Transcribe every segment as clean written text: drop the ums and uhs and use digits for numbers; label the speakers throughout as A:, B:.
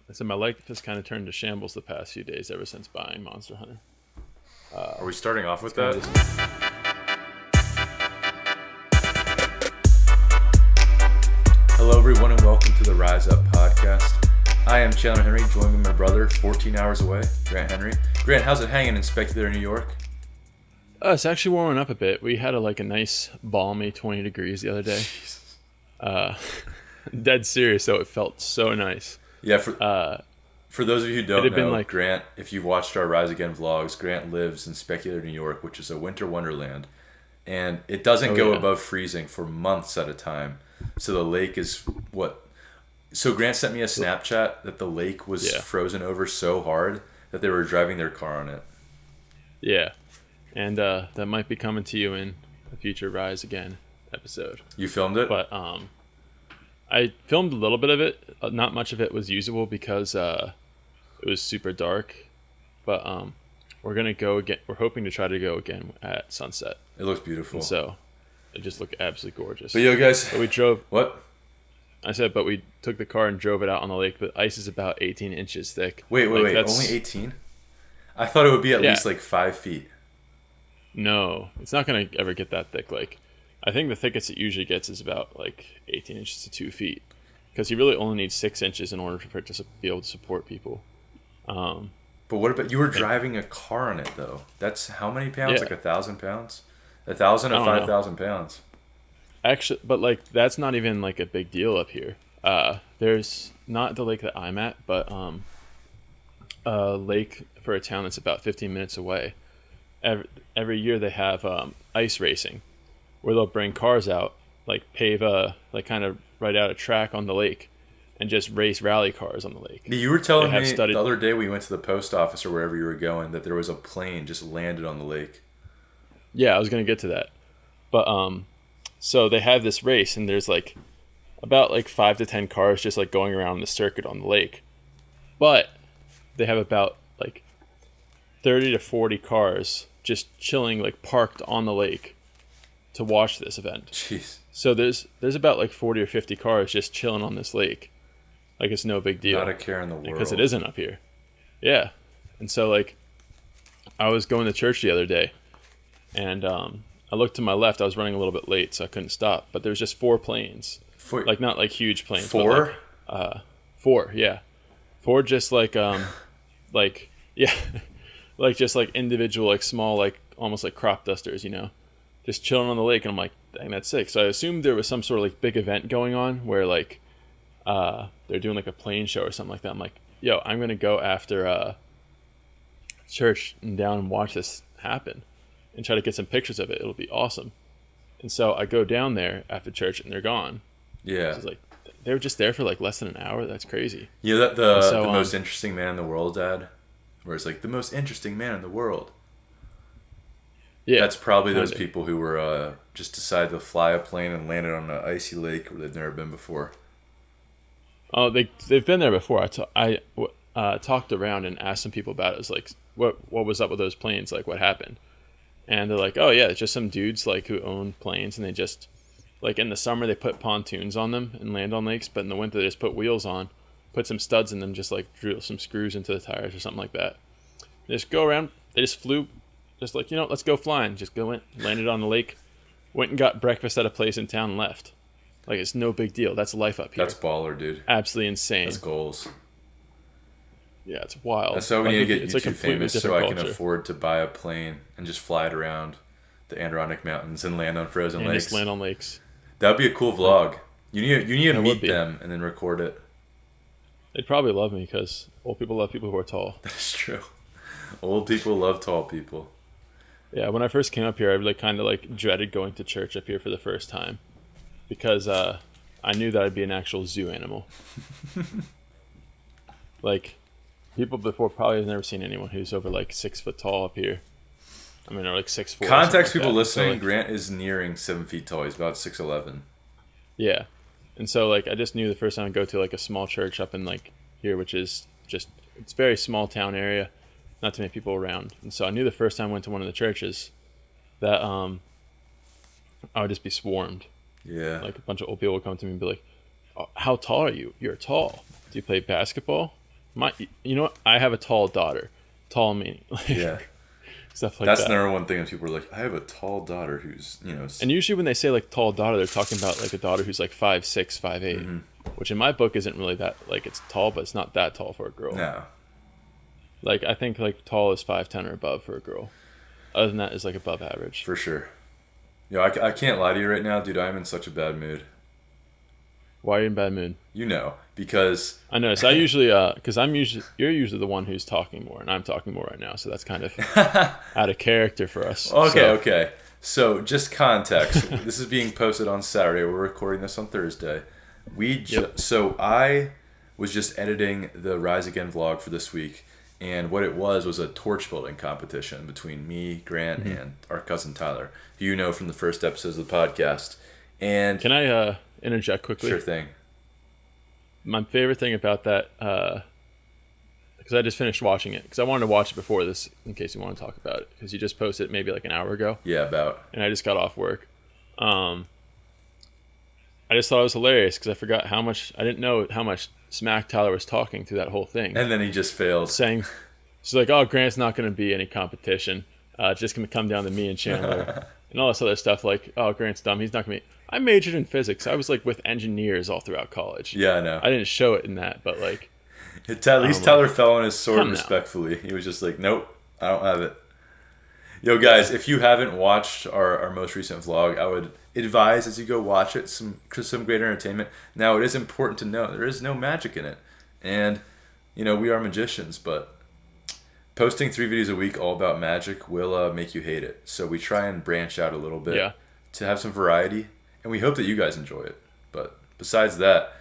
A: I said my life has kind of turned to shambles the past few days ever since buying Monster Hunter.
B: Are we starting off with
A: Kinda
B: that?
A: just-
B: Hello, everyone, and welcome to the Rise Up podcast. I am Chandler Henry, joined by my brother, 14 hours away, Grant Henry. Grant, how's it hanging in Speculator, New York?
A: it's actually warming up a bit. We had a nice balmy 20 degrees the other day.
B: Jesus.
A: Dead serious though, it felt so nice.
B: Yeah, for those of you who don't
A: had been
B: know,
A: like-
B: Grant, if you've watched our Rise Again vlogs, Grant lives in Speculator, New York, which is a winter wonderland. And it doesn't go
A: yeah.
B: above freezing for months at a time. So the lake is what... So Grant sent me a Snapchat that the lake was frozen over so hard that they were driving their car on it.
A: Yeah, and that might be coming to you in a future Rise Again episode.
B: You filmed it?
A: But I filmed a little bit of it. Not much of it was usable because it was super dark. But we're gonna go again. We're hoping to try to go again at sunset.
B: It looks beautiful.
A: And so it just looked absolutely gorgeous.
B: But yo, guys...
A: But we drove.
B: What?
A: I said, but we took the car and drove it out on the lake. But ice is about 18 inches thick.
B: Wait.
A: That's-
B: Only 18? I thought it would be at
A: Yeah.
B: least like 5 feet.
A: No, it's not gonna ever get that thick. I think the thickest it usually gets is about 18 inches to 2 feet, because you really only need 6 inches in order for it to be able to support people.
B: But what about... You were driving a car on it, though. That's how many pounds?
A: Yeah.
B: Like 1,000 pounds? 1,000 or
A: I don't know.
B: 5,000 pounds?
A: Actually, but that's not even a big deal up here. There's not the lake that I'm at, but a lake for a town that's about 15 minutes away. Every year they have ice racing, where they'll bring cars out, pave kind of right out a track on the lake, and just race rally cars on the lake.
B: You were telling
A: They have
B: me
A: studied-
B: the other day we went to the post office or wherever you were going that there was a plane just landed on the lake.
A: Yeah, I was gonna get to that, but so they have this race, and there's about 5 to 10 cars just going around the circuit on the lake, but they have about 30 to 40 cars just chilling parked on the lake to watch this event.
B: Jeez.
A: So there's about 40 or 50 cars just chilling on this lake, it's no big deal.
B: Not a care in the world.
A: Because it isn't up here. Yeah. And so I was going to church the other day, and I looked to my left. I was running a little bit late, so I couldn't stop, but there was just 4 planes. Not huge planes.
B: 4?
A: But 4, yeah. 4 just yeah. Just individual small almost crop dusters, just chilling on the lake. And I'm like, dang, that's sick. So I assumed there was some sort of big event going on where they're doing a plane show or something like that. I'm like, yo, I'm gonna go after church and down and watch this happen and try to get some pictures of it. It'll be awesome. And so I go down there after church, and they're gone.
B: Yeah.
A: It's they were just there for less than an hour. That's crazy.
B: You know that the
A: So,
B: most interesting man in the world, Dad? Where it's the most interesting man in the world.
A: Yeah,
B: That's probably those
A: kinda.
B: people who were just decided to fly a plane and landed on an icy lake where they've never been before.
A: Oh, they've been there before. I talked around and asked some people about it. It was what was up with those planes? What happened? And they're like, oh yeah, it's just some dudes who own planes, and they just in the summer they put pontoons on them and land on lakes, but in the winter they just put wheels on, put some studs in them, just drill some screws into the tires or something like that. They just go around. They just flew, just let's go flying. Just went, landed on the lake, went and got breakfast at a place in town and left. It's no big deal. That's life up here.
B: That's baller, dude.
A: Absolutely insane.
B: That's goals.
A: Yeah, it's wild.
B: That's why we need to get
A: it's
B: YouTube
A: completely
B: famous so
A: different
B: I can
A: culture.
B: afford to buy a plane and just fly it around the Adirondack Mountains and land on frozen
A: and
B: lakes.
A: just land on lakes.
B: That'd be a cool vlog. You need to
A: It would
B: meet
A: be.
B: them and then record it.
A: They'd probably love me because old people love people who are tall.
B: That's true. Old people love tall people.
A: Yeah, when I first came up here, I really kind of dreaded going to church up here for the first time because I knew that I'd be an actual zoo animal. People before probably have never seen anyone who's over 6 foot tall up here. I mean, or 6'4".
B: Context people
A: that.
B: listening,
A: So,
B: Grant is nearing 7 feet tall. He's about 6'11".
A: yeah, and so I just knew the first time I'd go to a small church up in here, which is just it's a very small town area, not too many people around, and so I knew the first time I went to one of the churches that I would just be swarmed.
B: Yeah.
A: A bunch of old people would come to me and be like, oh, "How tall are you? You're tall. Do you play basketball? you know what? I have a tall daughter. Tall meaning like
B: Yeah.
A: stuff like
B: That's
A: that.
B: the number one thing when people are like, I have a tall daughter who's,
A: And usually when they say like tall daughter, they're talking about like a daughter who's like 5'6", 5'8", which in my book isn't really that, like, it's tall, but it's not that tall for a girl.
B: No.
A: Like, I think like tall is 5'10" or above for a girl. Other than that is like above average.
B: For sure. I can't lie to you right now, dude. I'm in such a bad mood.
A: Why are you in bad mood?
B: Because
A: I know. So I usually, because you're usually the one who's talking more, and I'm talking more right now. So that's kind of out of character for us.
B: Okay. So just context. This is being posted on Saturday. We're recording this on Thursday. So I was just editing the Rise Again vlog for this week, and what it was a torch building competition between me, Grant, and our cousin Tyler, who you know from the first episodes of the podcast. And
A: can I interject quickly?
B: Sure thing.
A: My favorite thing about that, because I just finished watching it, because I wanted to watch it before this, in case you want to talk about it, because you just posted it maybe like an hour ago.
B: Yeah, about.
A: And I just got off work. I just thought it was hilarious because I didn't know how much smack Tyler was talking through that whole thing.
B: And then he just failed.
A: Saying, she's like, oh, Grant's not going to be any competition. It's just going to come down to me and Chandler. And all this other stuff like, oh, Grant's dumb. He's not going to be. I majored in physics. I was like with engineers all throughout college.
B: Yeah, I know.
A: I didn't show it in that, but like.
B: At least Tyler fell on his sword respectfully. He was just like, nope, I don't have it. Yo, guys, if you haven't watched our most recent vlog, I would advise as you go watch it, some great entertainment. Now, it is important to note there is no magic in it. And, we are magicians, but posting 3 videos a week all about magic will make you hate it. So we try and branch out a little bit to have some variety. And we hope that you guys enjoy it. But besides that,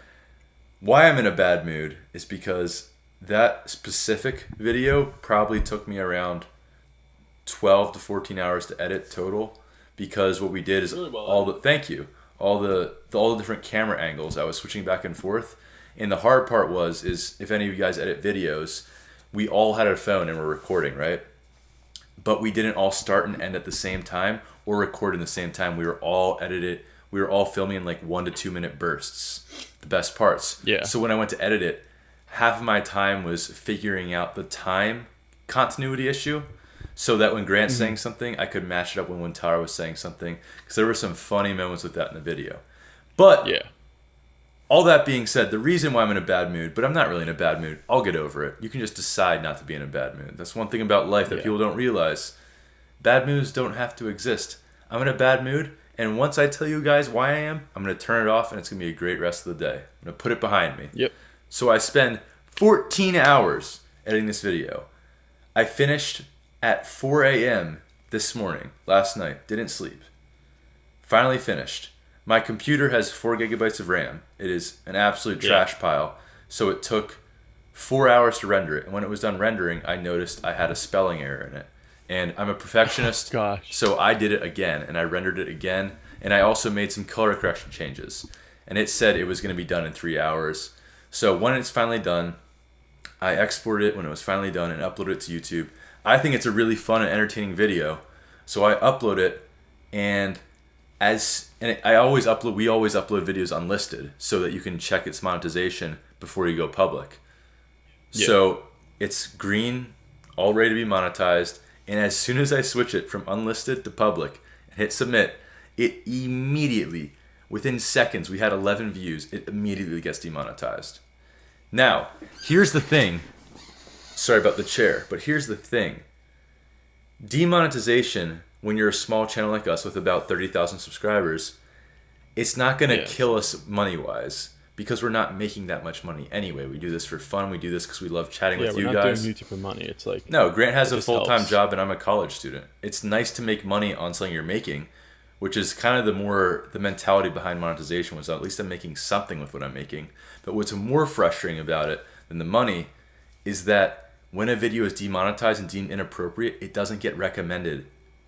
B: why I'm in a bad mood is because that specific video probably took me around 12 to 14 hours to edit total, because what we did is
A: really
B: all the different camera angles I was switching back and forth. And the hard part is if any of you guys edit videos, we all had a phone and we're recording, right? But we didn't all start and end at the same time or record in the same time. We were all filming in like 1 to 2 minute bursts, the best parts.
A: Yeah.
B: So when I went to edit it, half of my time was figuring out the time continuity issue, so that when Grant's saying something, I could match it up when Tyler was saying something, because there were some funny moments with that in the video. But all that being said, the reason why I'm in a bad mood, but I'm not really in a bad mood, I'll get over it. You can just decide not to be in a bad mood. That's one thing about life that people don't realize. Bad moods don't have to exist. I'm in a bad mood, and once I tell you guys why I am, I'm going to turn it off, and it's going to be a great rest of the day. I'm going to put it behind me.
A: Yep.
B: So I spend 14 hours editing this video. I finished at 4 a.m. this morning, last night. Didn't sleep. Finally finished. My computer has 4 gigabytes of RAM. It is an absolute trash pile. So it took 4 hours to render it. And when it was done rendering, I noticed I had a spelling error in it. And I'm a perfectionist, so I did it again, and I rendered it again. And I also made some color correction changes. And it said it was going to be done in 3 hours. So when it's finally done, I exported it when it was finally done and uploaded it to YouTube. I think it's a really fun and entertaining video, so I upload it, we always upload videos unlisted so that you can check its monetization before you go public. Yeah. So it's green, all ready to be monetized, and as soon as I switch it from unlisted to public and hit submit, it immediately, within seconds, we had 11 views, it immediately gets demonetized. Now, here's the thing. Sorry about the chair, but here's the thing. Demonetization, when you're a small channel like us with about 30,000 subscribers, it's not going to kill us money-wise, because we're not making that much money anyway. We do this for fun. We do this because we love chatting with you guys.
A: Yeah, we're not doing YouTube for money. It's like...
B: No, Grant has a full-time job and I'm a college student. It's nice to make money on something you're making, which is kind of the mentality behind monetization, was at least I'm making something with what I'm making. But what's more frustrating about it than the money is that when a video is demonetized and deemed inappropriate, it doesn't get recommended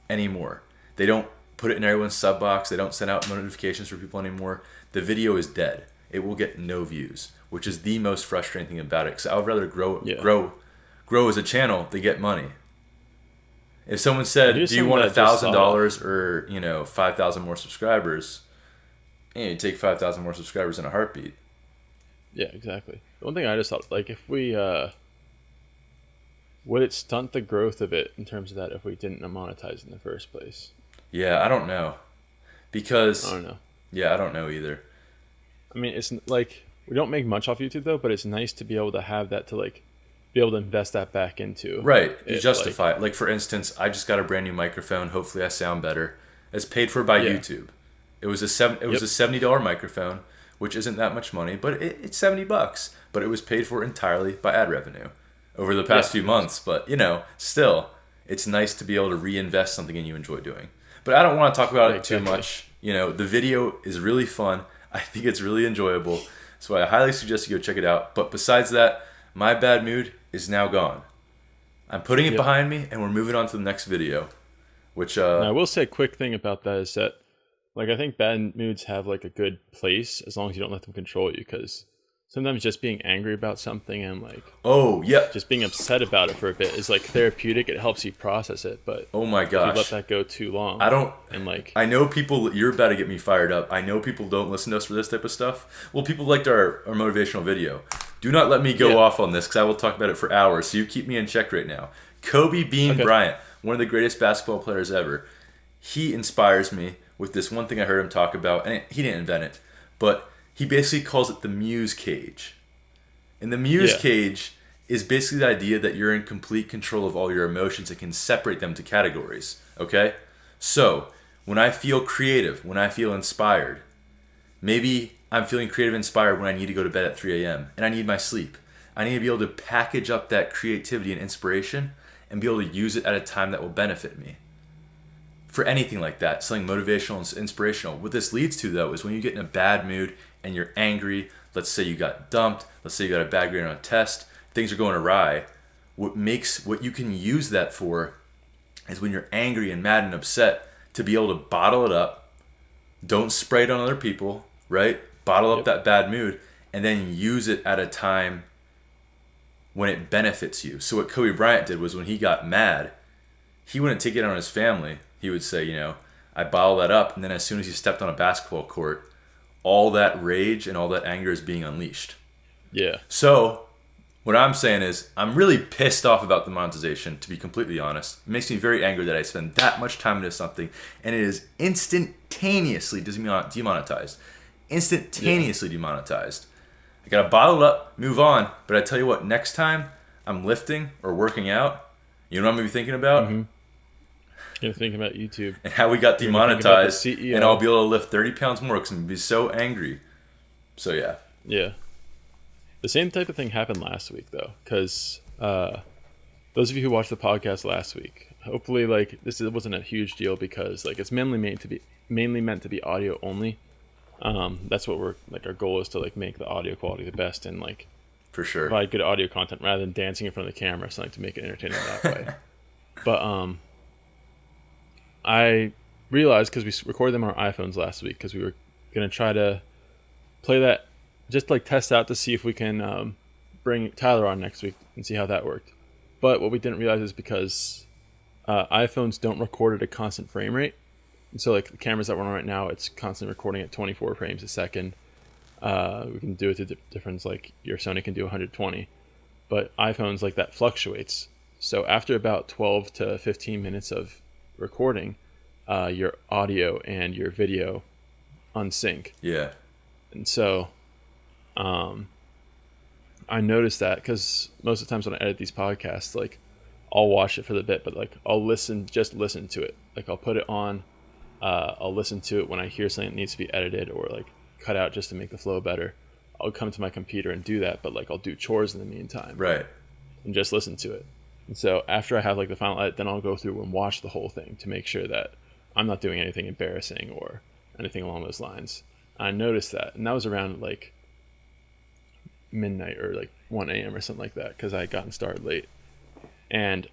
B: anymore. They don't put it in everyone's sub box. They don't send out notifications for people anymore. The video is dead. It will get no views, which is the most frustrating thing about it. Because I would rather grow as a channel to get money. If someone said, "Do you want $1,000 or 5,000 more subscribers?" You take 5,000 more subscribers in a heartbeat.
A: Yeah, exactly. The one thing I just thought, like, if we would it stunt the growth of it in terms of that if we didn't monetize in the first place?
B: Yeah, I don't know. Because
A: I don't know.
B: Yeah, I don't know either.
A: I mean, it's like we don't make much off YouTube though, but it's nice to be able to have that to like be able to invest that back into.
B: Right, you justify it. Like for instance, I just got a brand new microphone. Hopefully, I sound better. It's paid for by YouTube. It was a $70 microphone, which isn't that much money, but it's $70. But it was paid for entirely by ad revenue over the past few months. But still, it's nice to be able to reinvest something in you enjoy doing. But I don't want to talk about it too much. The video is really fun. I think it's really enjoyable. So I highly suggest you go check it out. But besides that, my bad mood is now gone. I'm putting it behind me, and we're moving on to the next video. Which
A: now, I will say a quick thing about that is that, like, I think bad moods have like a good place as long as you don't let them control you. Because sometimes just being angry about something and like just being upset about it for a bit is like therapeutic. It helps you process it. But
B: oh my gosh,
A: if you let that go too long,
B: I know people. You're about to get me fired up. I know people don't listen to us for this type of stuff. Well, people liked our motivational video. Do not let me go off on this because I will talk about it for hours. So you keep me in check right now. Kobe Bean Bryant, one of the greatest basketball players ever. He inspires me with this one thing I heard him talk about, and he didn't invent it, but he basically calls it the muse cage. And the muse cage is basically the idea that you're in complete control of all your emotions and can separate them to categories. Okay? So, when I feel creative, when I feel inspired, maybe I'm feeling creative and inspired when I need to go to bed at 3 a.m. and I need my sleep. I need to be able to package up that creativity and inspiration and be able to use it at a time that will benefit me. For anything like that, something motivational and inspirational. What this leads to, though, is when you get in a bad mood and you're angry, let's say you got dumped, let's say you got a bad grade on a test, things are going awry, what you can use that for is when you're angry and mad and upset, to be able to bottle it up, don't spray it on other people, right? Bottle up that bad mood, and then use it at a time when it benefits you. So what Kobe Bryant did was when he got mad, he wouldn't take it on his family. He would say, I bottle that up, and then as soon as he stepped on a basketball court, all that rage and all that anger is being unleashed.
A: Yeah.
B: So what I'm saying is I'm really pissed off about the monetization, to be completely honest. It makes me very angry that I spend that much time into something, and it is instantaneously demonetized. Instantaneously demonetized. I gotta bottle it up, move on, but I tell you what, next time I'm lifting or working out, you know what I'm gonna be thinking about?
A: Mm-hmm. You're thinking about YouTube.
B: And how we got demonetized, and I'll be able to lift 30 pounds more because I'm gonna be so angry. So yeah.
A: Yeah. The same type of thing happened last week, though, because those of you who watched the podcast last week, hopefully, like, this wasn't a huge deal because, like, it's mainly meant to be audio only. That's what our goal is, to like make the audio quality the best and like
B: for sure
A: provide good audio content rather than dancing in front of the camera, something to make it entertaining that way. But I realized, because we recorded them on our iPhones last week, because we were gonna try to play that, just like test out to see if we can bring Tyler on next week and see how that worked. But what we didn't realize is because iPhones don't record at a constant frame rate. And so like the cameras that we're on right now, it's constantly recording at 24 frames a second. We can do it to difference, like your Sony can do 120. But iPhones, like, that fluctuates. So after about 12 to 15 minutes of recording, your audio and your video unsync.
B: Yeah.
A: And so I noticed that because most of the times when I edit these podcasts, like, I'll watch it for the bit, but like I'll listen to it. Like, I'll put it on. I'll listen to it when I hear something that needs to be edited or like cut out just to make the flow better. I'll come to my computer and do that, but like I'll do chores in the meantime.
B: Right.
A: And just listen to it. And so after I have like the final edit, then I'll go through and watch the whole thing to make sure that I'm not doing anything embarrassing or anything along those lines. I noticed that, and that was around like midnight or like 1 a.m. or something like that, because I had gotten started late. And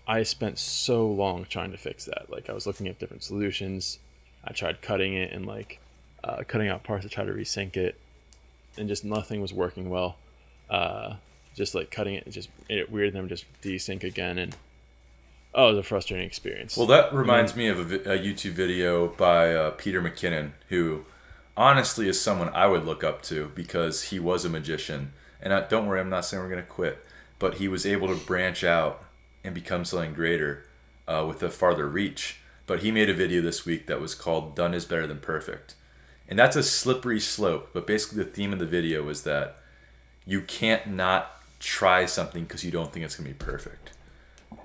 A: I spent so long trying to fix that. Like, I was looking at different solutions. I tried cutting it and like cutting out parts to try to resync it, and just nothing was working well. Just like cutting it just made it weird, and then just desync again, and it was a frustrating experience.
B: Well, that reminds me of a YouTube video by Peter McKinnon, who honestly is someone I would look up to because he was a magician. And don't worry, I'm not saying we're going to quit, but he was able to branch out and become something greater with a farther reach. But he made a video this week that was called "Done is Better Than Perfect," and that's a slippery slope. But basically, the theme of the video was that you can't not try something because you don't think it's gonna be perfect.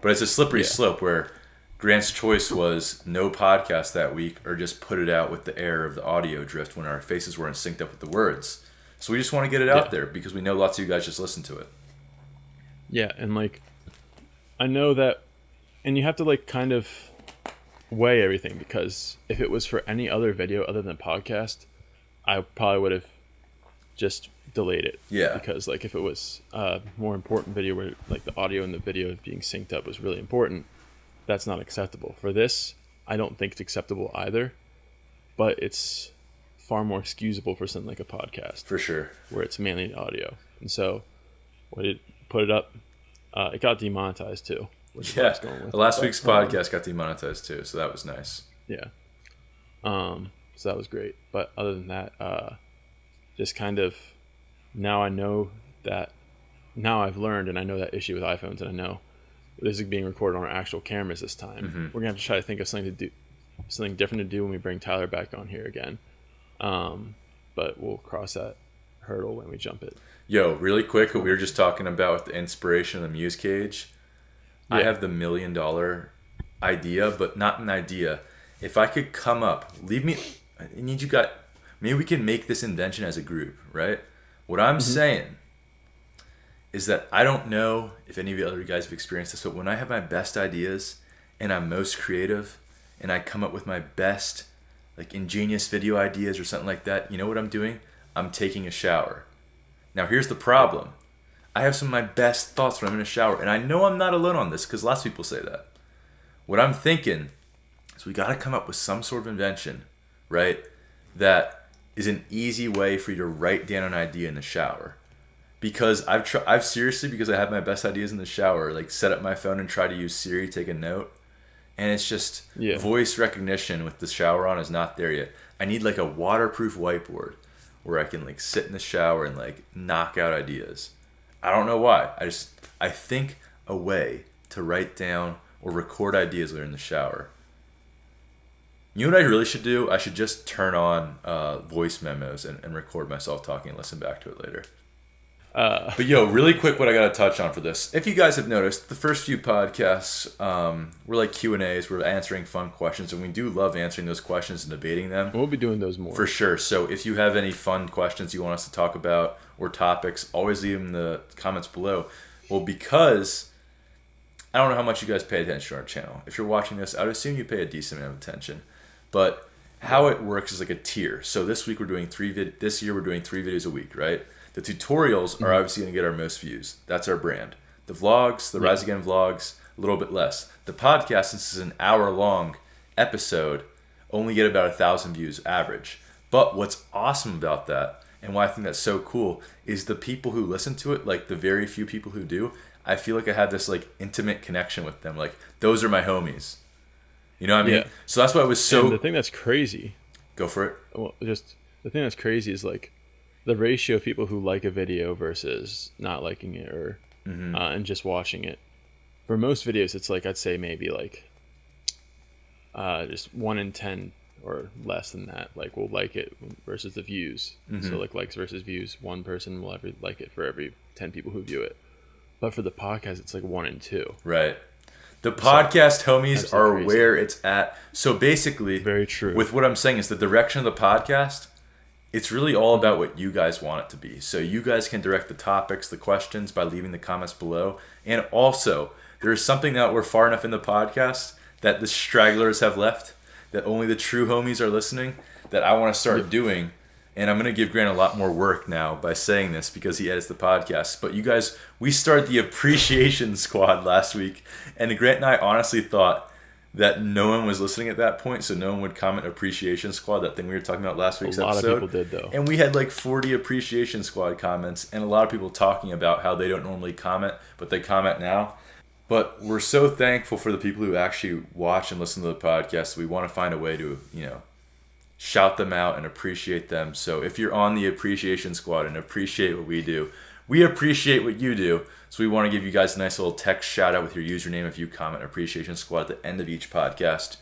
B: But it's a slippery slope where Grant's choice was no podcast that week, or just put it out with the error of the audio drift when our faces weren't synced up with the words. So we just want to get it out there because we know lots of you guys just listen to it.
A: Yeah, and like, I know that, and you have to like kind of weigh everything, because if it was for any other video other than podcast, I probably would have just delayed it.
B: Yeah.
A: Because like if it was a more important video where like the audio and the video being synced up was really important, that's not acceptable. For this, I don't think it's acceptable either, but it's far more excusable for something like a podcast.
B: For sure.
A: Where it's mainly audio. And so when it put it up, it got demonetized too.
B: Yeah, last week's podcast got demonetized too, so that was nice.
A: Yeah. So that was great. But other than that, just kind of, now I've learned, and I know that issue with iPhones, and I know this is being recorded on our actual cameras this time.
B: Mm-hmm.
A: We're gonna have to try to think of something different to do when we bring Tyler back on here again. But we'll cross that hurdle when we jump it.
B: Yo, really quick, what we were just talking about with the inspiration of the Muse cage. Yeah. I have the $1 million idea, but not an idea. If I could come up, maybe we can make this invention as a group, right? What I'm saying is that I don't know if any of the other guys have experienced this, but when I have my best ideas and I'm most creative and I come up with my best, like, ingenious video ideas or something like that, you know what I'm doing? I'm taking a shower. Now, here's the problem. I have some of my best thoughts when I'm in a shower, and I know I'm not alone on this because lots of people say that. What I'm thinking is we got to come up with some sort of invention, right, that is an easy way for you to write down an idea in the shower. Because I've seriously, because I have my best ideas in the shower, like set up my phone and try to use Siri, take a note, and it's just voice recognition with the shower on is not there yet. I need like a waterproof whiteboard where I can like sit in the shower and like knock out ideas. I don't know why. I think a way to write down or record ideas when you're in the shower. You know what I really should do? I should just turn on voice memos and record myself talking and listen back to it later. But yo, really quick, what I got to touch on for this. If you guys have noticed, the first few podcasts were like Q&As. We're answering fun questions, and we do love answering those questions and debating them.
A: We'll be doing those more.
B: For sure. So if you have any fun questions you want us to talk about or topics, always leave them in the comments below. Well, because I don't know how much you guys pay attention to our channel. If you're watching this, I would assume you pay a decent amount of attention. But how it works is like a tier. So this week we're doing this year we're doing 3 videos a week, right? The tutorials are obviously going to get our most views. That's our brand. The vlogs, the Rise Again vlogs, a little bit less. The podcast, since it's an hour-long episode, only get about 1,000 views average. But what's awesome about that, and why I think that's so cool, is the people who listen to it, like the very few people who do, I feel like I have this like intimate connection with them. Like, those are my homies. You know what I mean? Yeah. So that's why it was so...
A: And the thing that's crazy...
B: Go for it.
A: Well, just the thing that's crazy is like the ratio of people who like a video versus not liking it, or and just watching it. For most videos, it's like, I'd say maybe like just 1 in 10 or less than that like will like it versus the views. So like likes versus views, one person will ever like it for every 10 people who view it. But for the podcast, it's like 1 in 2.
B: Right. The podcast homies are crazy. Where it's at. So basically,
A: very true.
B: With what I'm saying is the direction of the podcast, it's really all about what you guys want it to be. So you guys can direct the topics, the questions by leaving the comments below. And also, there is something that we're far enough in the podcast that the stragglers have left, that only the true homies are listening, that I want to start doing. And I'm going to give Grant a lot more work now by saying this because he edits the podcast. But you guys, we started the appreciation squad last week. And Grant and I honestly thought that no one was listening at that point. So no one would comment appreciation squad, that thing we were talking about last week's episode.
A: A lot of people did, though.
B: And we had like 40 appreciation squad comments. And a lot of people talking about how they don't normally comment, but they comment now. But we're so thankful for the people who actually watch and listen to the podcast. We want to find a way to, shout them out and appreciate them. So if you're on the appreciation squad and appreciate what we do, We appreciate what you do, so we want to give you guys a nice little text shout out with your username if you comment Appreciation Squad at the end of each podcast,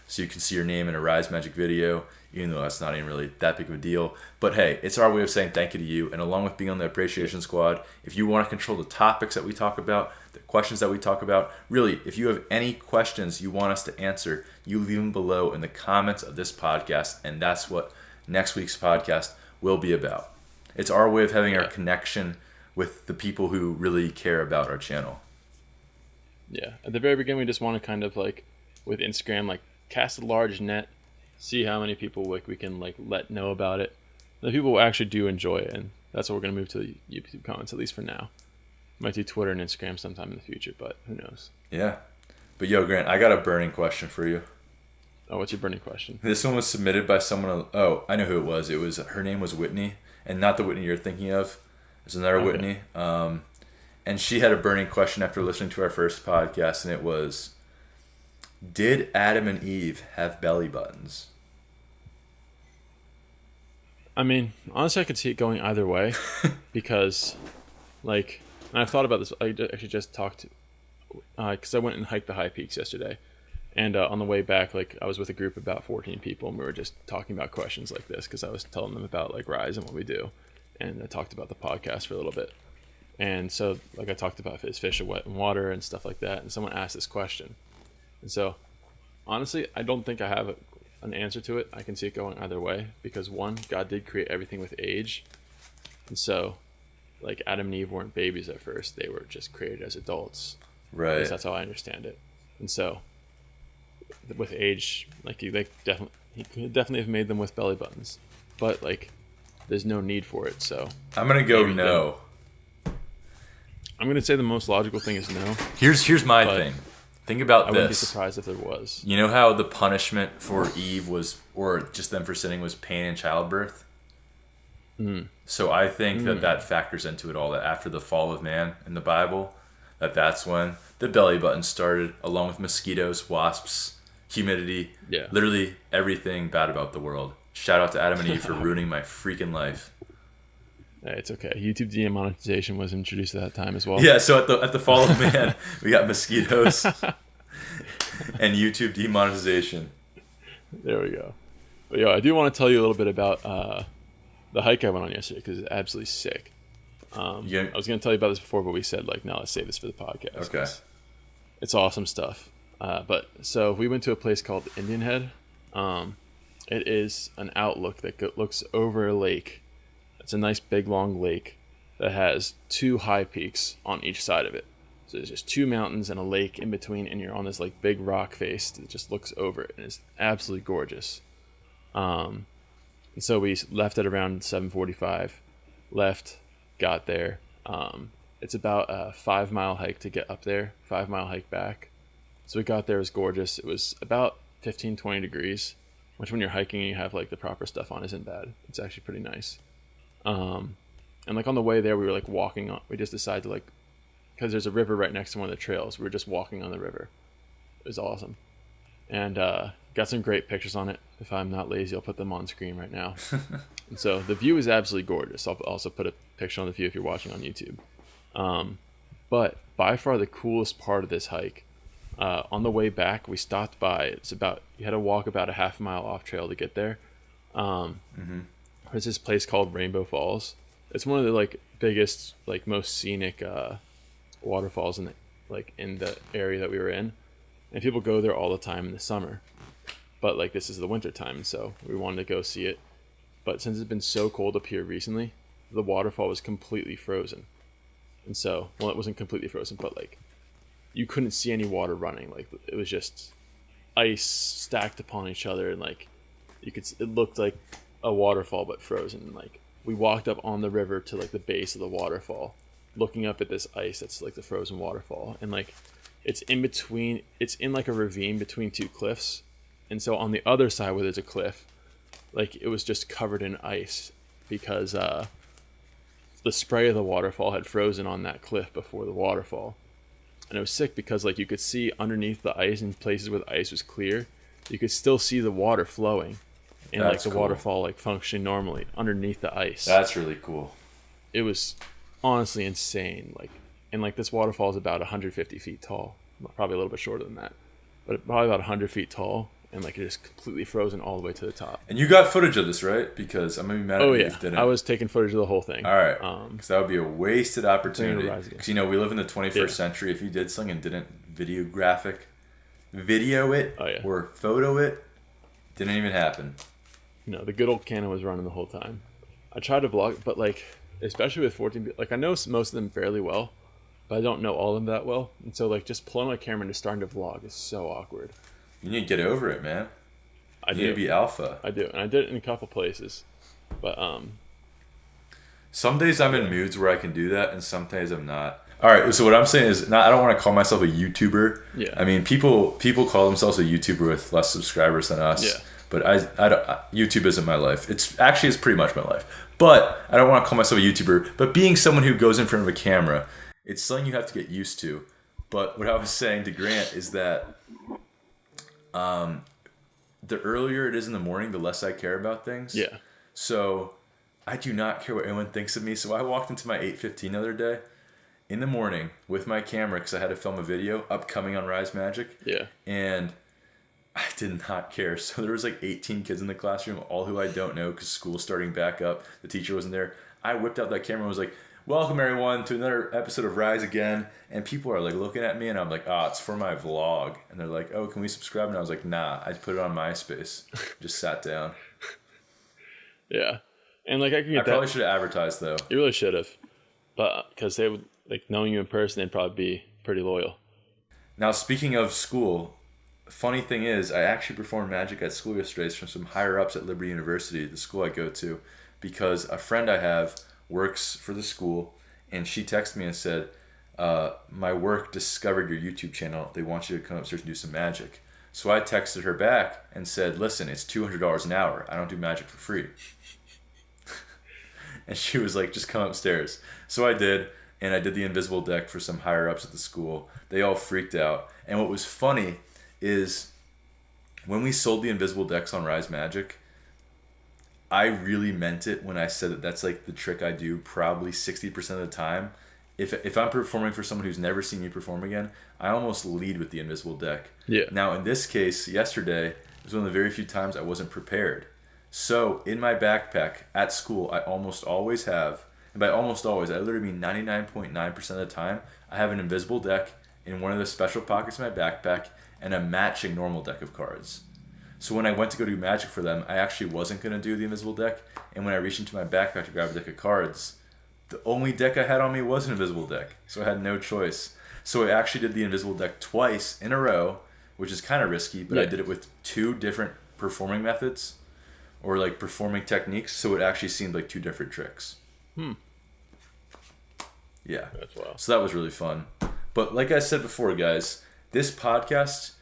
B: so you can see your name in a Rise Magic video, even though that's not even really that big of a deal. But hey, it's our way of saying thank you to you, and along with being on the Appreciation Squad, if you want to control the topics that we talk about, the questions that we talk about, really, if you have any questions you want us to answer, you leave them below in the comments of this podcast, and that's what next week's podcast will be about. It's our way of having our connection with the people who really care about our channel.
A: Yeah. At the very beginning, we just want to kind of like, with Instagram, like cast a large net, see how many people like we can like let know about it. The people actually do enjoy it, and that's what we're going to move to the YouTube comments, at least for now. Might do Twitter and Instagram sometime in the future, but who knows?
B: Yeah. But yo, Grant, I got a burning question for you.
A: Oh, what's your burning question?
B: This one was submitted by someone. Oh, I know who it was. Her name was Whitney, and not the Whitney you're thinking of. There's another Whitney. And she had a burning question after listening to our first podcast, and it was, did Adam and Eve have belly buttons?
A: I mean, honestly, I could see it going either way because, like, and I've thought about this. I actually just talked because I went and hiked the high peaks yesterday. And on the way back, like, I was with a group of about 14 people, and we were just talking about questions like this because I was telling them about, like, Rise and what we do. And I talked about the podcast for a little bit. And so, like, I talked about if fish are wet in water and stuff like that. And someone asked this question. And so, honestly, I don't think I have an answer to it. I can see it going either way because, one, God did create everything with age. And so, like, Adam and Eve weren't babies at first. They were just created as adults.
B: Right.
A: At least that's how I understand it. And so, with age, like, he could definitely have made them with belly buttons. But, like, there's no need for it, so...
B: I'm going to go no.
A: I'm going to say the most logical thing is no.
B: Here's my thing. Think about this.
A: I wouldn't be surprised if there was.
B: You know how the punishment for Eve was, or just them for sinning, was pain in childbirth? So I think that factors into it all, that after the fall of man in the Bible, that's when the belly button started, along with mosquitoes, wasps, humidity, literally everything bad about the world. Shout out to Adam and Eve for ruining my freaking life.
A: Hey, it's okay. YouTube demonetization was introduced at that time as well.
B: Yeah, so at the fall of man, we got mosquitoes and YouTube demonetization.
A: There we go. But I do want to tell you a little bit about the hike I went on yesterday because it's absolutely sick. I was going to tell you about this before, but we said, like, no, let's save this for the podcast.
B: Okay.
A: It's awesome stuff. But so we went to a place called Indian Head. It is an outlook that looks over a lake. It's a nice big long lake that has two high peaks on each side of it. So there's just two mountains and a lake in between, and you're on this like big rock face that just looks over it, and it's absolutely gorgeous. And so we left at around 7:45. Got there. It's about a 5-mile hike to get up there, 5-mile hike back. So we got there, it was gorgeous. It was about 15-20 degrees, which when you're hiking and you have like the proper stuff on isn't bad. It's actually pretty nice. And like on the way there, we were like walking on, we just decided to like, because there's a river right next to one of the trails, we were just walking on the river. It was awesome. And got some great pictures on it. If I'm not lazy, I'll put them on screen right now. And so the view is absolutely gorgeous. I'll also put a picture on the view if you're watching on YouTube. But by far the coolest part of this hike, on the way back, we stopped by, you had to walk about a half mile off trail to get there. There's this place called Rainbow Falls. It's one of the like biggest, like most scenic waterfalls in the area that we were in, and people go there all the time in the summer. But like this is the winter time, so we wanted to go see it. But since it's been so cold up here recently, the waterfall was completely frozen. And so, well, it wasn't completely frozen, but like you couldn't see any water running. Like it was just ice stacked upon each other, and like it looked like a waterfall but frozen. Like we walked up on the river to like the base of the waterfall, looking up at this ice that's like the frozen waterfall, and like it's in like a ravine between two cliffs, and so on the other side where there's a cliff, like it was just covered in ice because the spray of the waterfall had frozen on that cliff before the waterfall. And it was sick because like you could see underneath the ice in places where the ice was clear, you could still see the water flowing. And like the waterfall like functioning normally underneath the ice.
B: That's really cool.
A: It was honestly insane. Like, and like this waterfall is about 150 feet tall, probably a little bit shorter than that, but probably about 100 feet tall, and like it is completely frozen all the way to the top.
B: And you got footage of this, right? Because I'm gonna be mad at you if you didn't.
A: I was taking footage of the whole thing.
B: All right, because that would be a wasted opportunity. Because we live in the 21st century. If you did something and didn't video it or photo it, didn't even happen.
A: No, the good old Canon was running the whole time. I tried to vlog, but like, especially with 14, like I know most of them fairly well, but I don't know all of them that well. And so like just pulling my camera and just starting to vlog is so awkward.
B: You need to get over it, man. You need to be alpha.
A: I do, and I did it in a couple places, but
B: some days I'm in moods where I can do that, and some days I'm not. All right, so what I'm saying is, I don't want to call myself a YouTuber.
A: Yeah.
B: I mean, people call themselves a YouTuber with less subscribers than us.
A: Yeah.
B: But YouTube isn't my life. It's pretty much my life. But I don't want to call myself a YouTuber. But being someone who goes in front of a camera, it's something you have to get used to. But what I was saying to Grant is that the earlier it is in the morning, the less I care about things.
A: Yeah.
B: So I do not care what anyone thinks of me. So I walked into my 8:15 the other day in the morning with my camera because I had to film a video upcoming on Rise Magic.
A: Yeah.
B: And I did not care. So there was like 18 kids in the classroom, all who I don't know because school's starting back up. The teacher wasn't there. I whipped out that camera and was like, welcome everyone to another episode of Rise Again. And people are like looking at me and I'm like, it's for my vlog. And they're like, oh, can we subscribe? And I was like, nah, I put it on MySpace. Just sat down.
A: Yeah. And like I could get that.
B: Probably should have advertised though.
A: You really should have. But because they would, like, knowing you in person, they'd probably be pretty loyal.
B: Now, speaking of school, funny thing is, I actually performed magic at school yesterday from some higher ups at Liberty University, the school I go to, because a friend I have works for the school, and she texted me and said, my work discovered your YouTube channel. They want you to come upstairs and do some magic. So I texted her back and said, listen, it's $200 an hour. I don't do magic for free. And she was like, just come upstairs. So I did, and I did the invisible deck for some higher ups at the school. They all freaked out. And what was funny is when we sold the invisible decks on Rise Magic, I really meant it when I said that that's like the trick I do probably 60% of the time. If I'm performing for someone who's never seen me perform again, I almost lead with the invisible deck.
A: Yeah.
B: Now, in this case, yesterday was one of the very few times I wasn't prepared. So in my backpack at school, I almost always have, and by almost always, I literally mean 99.9% of the time, I have an invisible deck in one of the special pockets of my backpack and a matching normal deck of cards. So when I went to go do magic for them, I actually wasn't going to do the invisible deck, and when I reached into my backpack to grab a deck of cards, the only deck I had on me was an invisible deck, so I had no choice. So I actually did the invisible deck twice in a row, which is kind of risky, but I did it with two different performing methods, or like performing techniques, so it actually seemed like two different tricks. Yeah.
A: That's wild.
B: So that was really fun. But like I said before, guys, this podcast,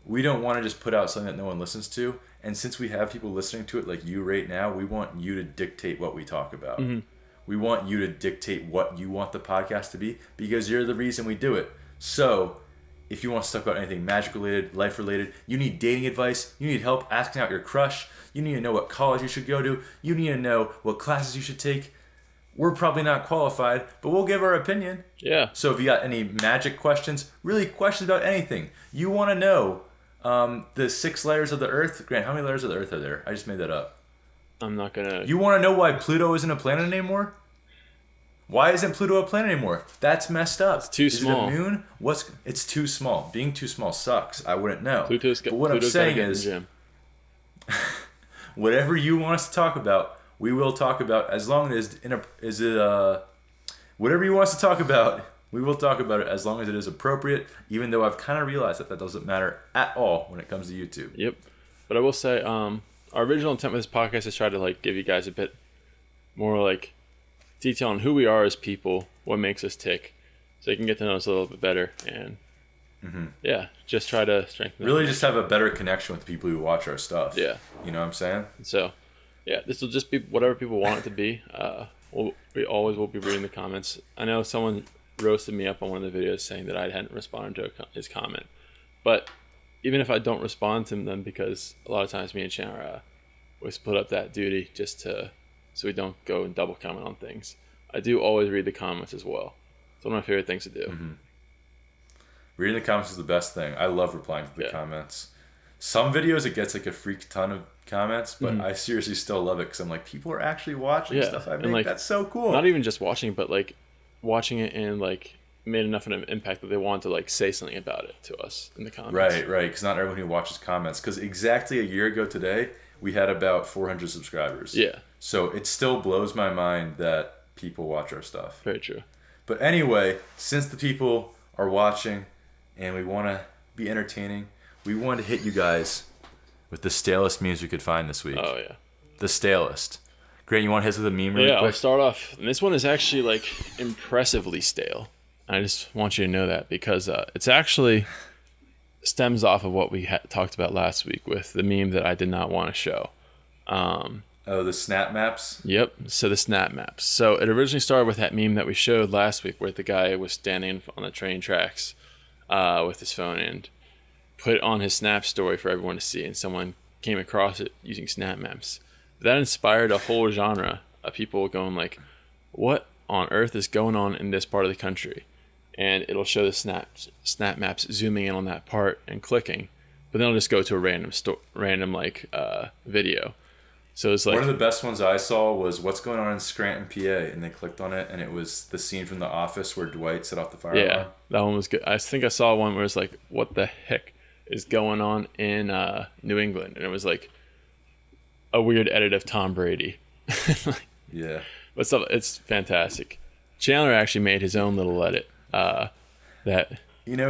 B: we don't want to just put out something that no one listens to. And since we have people listening to it like you right now, we want you to dictate what we talk about. Mm-hmm. We want you to dictate what you want the podcast to be, because you're the reason we do it. So if you want to talk about anything magic related, life related, you need dating advice, you need help asking out your crush, you need to know what college you should go to, you need to know what classes you should take, we're probably not qualified, but we'll give our opinion.
A: Yeah.
B: So if you got any magic questions, really questions about anything, you want to know the 6 layers of the Earth. Grant, how many layers of the Earth are there? I just made that up.
A: I'm not going to...
B: You want to know why Pluto isn't a planet anymore? Why isn't Pluto a planet anymore? That's messed up.
A: It's too small.
B: Is it a moon? It's too small. Being too small sucks. I wouldn't know.
A: Pluto's I'm saying is,
B: whatever you want us to talk about, we will talk about, as long as whatever you want us to talk about, we will talk about it as long as it is appropriate, even though I've kind of realized that doesn't matter at all when it comes to YouTube.
A: Yep. But I will say, our original intent with this podcast is try to like give you guys a bit more like detail on who we are as people, what makes us tick, so you can get to know us a little bit better, and just try to strengthen.
B: Really, just have a better connection with people who watch our stuff.
A: Yeah.
B: You know what I'm saying?
A: So, yeah, this will just be whatever people want it to be. We always will be reading the comments. I know someone roasted me up on one of the videos saying that I hadn't responded to his comment, but even if I don't respond to them, because a lot of times me and Chandler we split up that duty just so we don't go and double comment on things. I do always read the comments as well. It's one of my favorite things to do.
B: Mm-hmm. Reading the comments is the best thing. I love replying to the comments. Some videos it gets like a freak ton of comments, but I seriously still love it because I'm like, people are actually watching stuff I make. Like, that's so cool.
A: Not even just watching, but like watching it and like made enough of an impact that they want to like say something about it to us in the comments.
B: Right. Because not everyone who watches comments. Because exactly a year ago today, we had about 400 subscribers.
A: Yeah.
B: So it still blows my mind that people watch our stuff.
A: Very true.
B: But anyway, since the people are watching and we want to be entertaining, we want to hit you guys with the stalest memes we could find this week.
A: Oh, yeah.
B: The stalest. Grant, you want to hit us with a meme really quick?
A: Yeah, I'll start off. And this one is actually like impressively stale. I just want you to know that because it's actually stems off of what we talked about last week with the meme that I did not want to show.
B: The snap maps?
A: Yep. So the snap maps. So it originally started with that meme that we showed last week where the guy was standing on the train tracks with his phone and put it on his Snap story for everyone to see, and someone came across it using snap maps. That inspired a whole genre of people going like, what on earth is going on in this part of the country? And it'll show the snap maps zooming in on that part and clicking, but then it'll just go to a random video. So it's like
B: one of the best ones I saw was what's going on in Scranton, PA, and they clicked on it, and it was the scene from The Office where Dwight set off the fire alarm.
A: That one was good. I think I saw one where it's like, what the heck is going on in New England? And it was like a weird edit of Tom Brady.
B: Yeah,
A: but it's fantastic. Chandler actually made his own little edit. That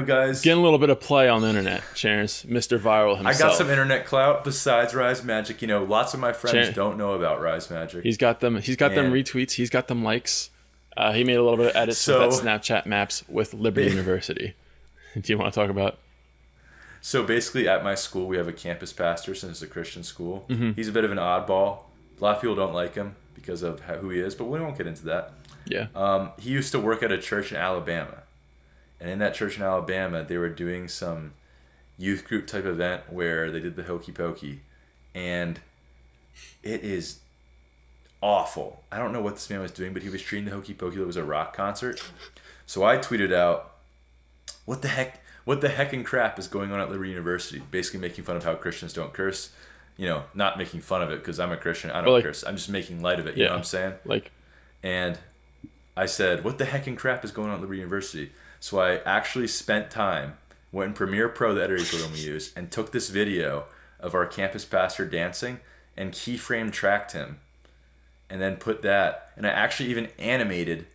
B: guys,
A: getting a little bit of play on the internet. Chandler's Mr. Viral himself.
B: I got some internet clout besides Rise Magic. Lots of my friends don't know about Rise Magic.
A: He's got them retweets. He's got them likes. He made a little bit of edits with that Snapchat maps with Liberty University. Do you want to talk about?
B: So basically, at my school, we have a campus pastor since it's a Christian school. Mm-hmm. He's a bit of an oddball. A lot of people don't like him because of who he is, but we won't get into that.
A: Yeah.
B: He used to work at a church in Alabama. And in that church in Alabama, they were doing some youth group type event where they did the Hokey Pokey. And it is awful. I don't know what this man was doing, but he was treating the Hokey Pokey like it was a rock concert. So I tweeted out, what the heck and crap is going on at Liberty University? Basically making fun of how Christians don't curse. Not making fun of it because I'm a Christian. I don't curse. I'm just making light of it. You know what I'm saying? And I said, what the heck and crap is going on at Liberty University? So I actually spent time, went in Premiere Pro, the editing program we use, and took this video of our campus pastor dancing and keyframe tracked him. And then put that, and I actually even animated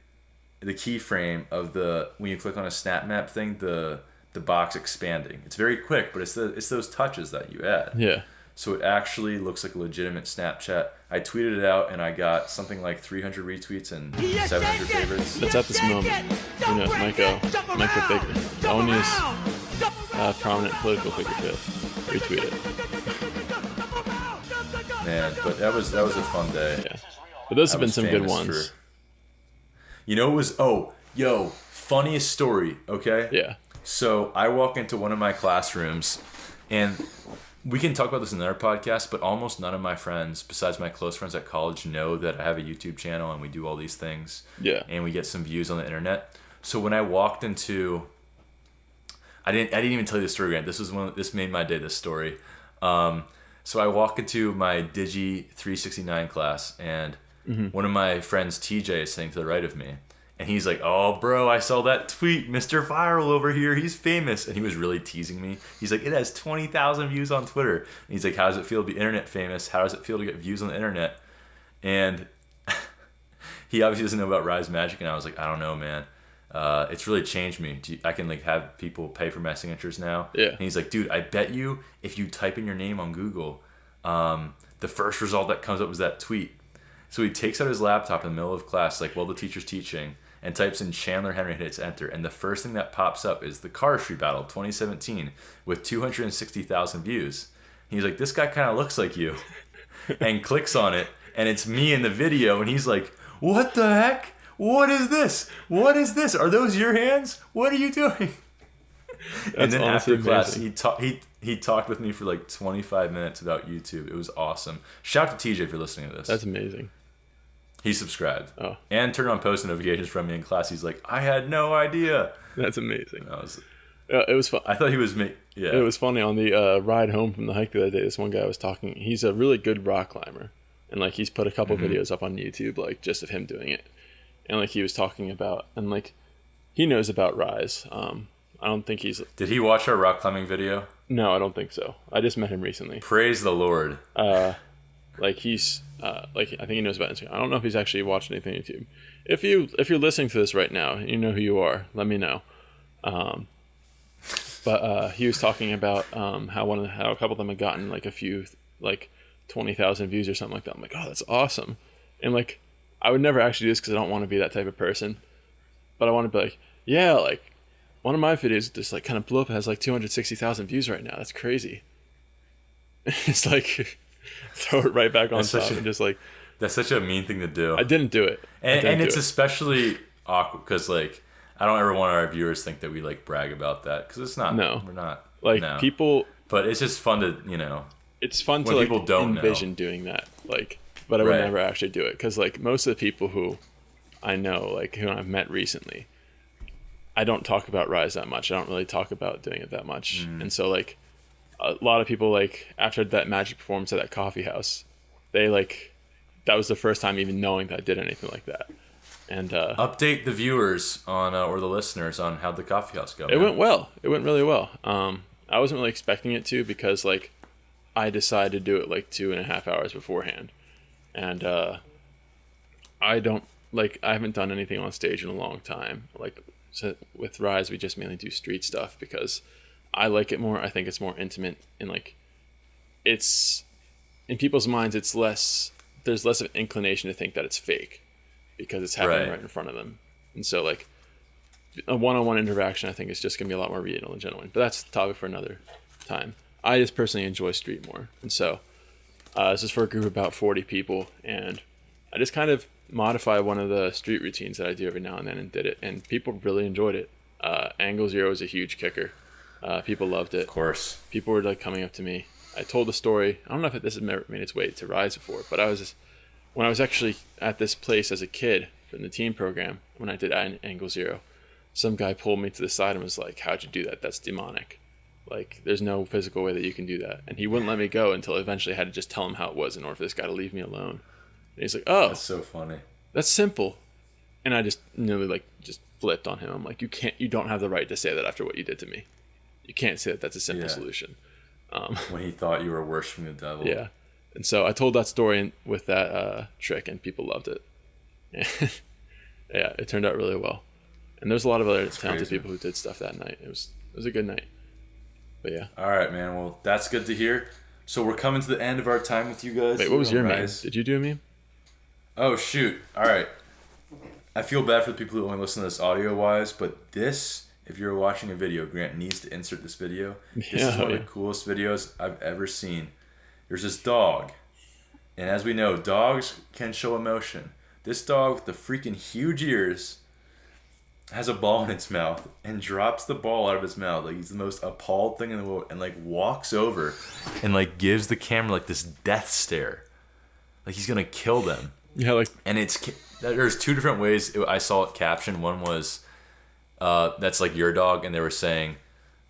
B: the keyframe of when you click on a snap map thing, the box expanding. It's very quick, but it's those touches that you add.
A: Yeah.
B: So it actually looks like a legitimate Snapchat. I tweeted it out, and I got something like 300 retweets and 700 favorites.
A: That's at this moment. It might go bigger. The only is prominent political figure to retweet it.
B: Man, but that was a fun day.
A: Yeah. But those have been some good ones.
B: Funniest story, okay?
A: Yeah.
B: So I walk into one of my classrooms, and we can talk about this in another podcast, but almost none of my friends, besides my close friends at college, know that I have a YouTube channel and we do all these things.
A: Yeah.
B: And we get some views on the internet. So when I walked into, I didn't even tell you the story, Grant. This made my day, this story. So I walk into my Digi 369 class, and one of my friends, TJ, is sitting to the right of me. And he's like, oh, bro, I saw that tweet. Mr. Viral over here. He's famous. And he was really teasing me. He's like, it has 20,000 views on Twitter. And he's like, how does it feel to be internet famous? How does it feel to get views on the internet? And he obviously doesn't know about Rise Magic. And I was like, I don't know, man. It's really changed me. I can have people pay for my signatures now.
A: Yeah.
B: And he's like, dude, I bet you if you type in your name on Google, the first result that comes up was that tweet. So he takes out his laptop in the middle of class, while the teacher's teaching, and types in Chandler Henry and hits enter. And the first thing that pops up is the Cardistry Battle 2017 with 260,000 views. And he's like, this guy kind of looks like you. And clicks on it, and it's me in the video, and he's like, what the heck? What is this? What is this? Are those your hands? What are you doing? And then after class, he talked with me for 25 minutes about YouTube. It was awesome. Shout out to TJ for listening to this.
A: That's amazing.
B: He subscribed.
A: Oh.
B: And turned on post notifications from me in class. He's like, I had no idea.
A: That's amazing.
B: It
A: was fun.
B: I thought he was yeah.
A: It was funny on the ride home from the hike the other day. This one guy was talking. He's a really good rock climber, and like he's put a couple videos up on YouTube, like just of him doing it. And like he was talking about, and like he knows about Rise. I don't think he's.
B: Did he watch our rock climbing video?
A: No, I don't think so. I just met him recently.
B: Praise the Lord.
A: Like he's like I think he knows about Instagram. I don't know if he's actually watched anything on YouTube. If you're listening to this right now, you know who you are. Let me know. But he was talking about how a couple of them had gotten like a few like 20,000 views or something like that. I'm like, oh, that's awesome. And like I would never actually do this because I don't want to be that type of person. But I want to be like, yeah, like one of my videos just like kind of blew up. It has like 260,000 views right now. That's crazy. It's like throw it right back on top and just like.
B: That's such a mean thing to do.
A: I didn't do it.
B: And it's especially awkward because like I don't ever want our viewers think that we like brag about that because it's not.
A: No,
B: we're not.
A: Like people.
B: But it's just fun to
A: It's fun to
B: people
A: like
B: don't
A: envision doing that. Like, but I would never actually do it because like most of the people who I know, like who I've met recently, I don't talk about Rise that much. I don't really talk about doing it that much. And so like a lot of people like after that magic performance at that coffee house, they like that was the first time even knowing that I did anything like that. And
B: update the viewers on or the listeners on how the coffee house go.
A: It went well. It went really well. I wasn't really expecting it to because like I decided to do it like 2.5 hours beforehand, and I haven't done anything on stage in a long time. Like so with Rise, we just mainly do street stuff because I like it more. I think it's more intimate and like it's in people's minds. There's less of an inclination to think that it's fake because it's happening right in front of them. And so like a one-on-one interaction I think is just gonna be a lot more real and genuine, but that's a topic for another time. I just personally enjoy street more, and so this is for a group of about 40 people, and I just kind of modify one of the street routines that I do every now and then and did it, and people really enjoyed it. Angle Zero is a huge kicker. People loved it.
B: Of course.
A: People were like coming up to me. I told the story. I don't know if this has made its way to Rise before, but when I was actually at this place as a kid from the teen program, when I did Angle Zero, some guy pulled me to the side and was like, how'd you do that? That's demonic. Like, there's no physical way that you can do that. And he wouldn't let me go until eventually I had to just tell him how it was in order for this guy to leave me alone. And he's like, oh.
B: That's so funny.
A: That's simple. And I just nearly like just flipped on him. I'm like, you don't have the right to say that after what you did to me. You can't say that that's a simple solution.
B: When he thought you were worshiping the devil.
A: Yeah. And so I told that story with that trick and people loved it. Yeah, it turned out really well. And there's a lot of other talented people who did stuff that night. It was a good night. But yeah.
B: All right, man. Well, that's good to hear. So we're coming to the end of our time with you guys.
A: Wait, what was your meme? Did you do a meme?
B: Oh, shoot. All right. I feel bad for the people who only listen to this audio-wise, but this, if you're watching a video, Grant needs to insert this video. This is one of the coolest videos I've ever seen. There's this dog, and as we know, dogs can show emotion. This dog with the freaking huge ears has a ball in its mouth and drops the ball out of his mouth like he's the most appalled thing in the world, and like walks over and like gives the camera like this death stare, like he's gonna kill them.
A: Yeah, like,
B: and there's two different ways I saw it captioned. One was that's like your dog, and they were saying,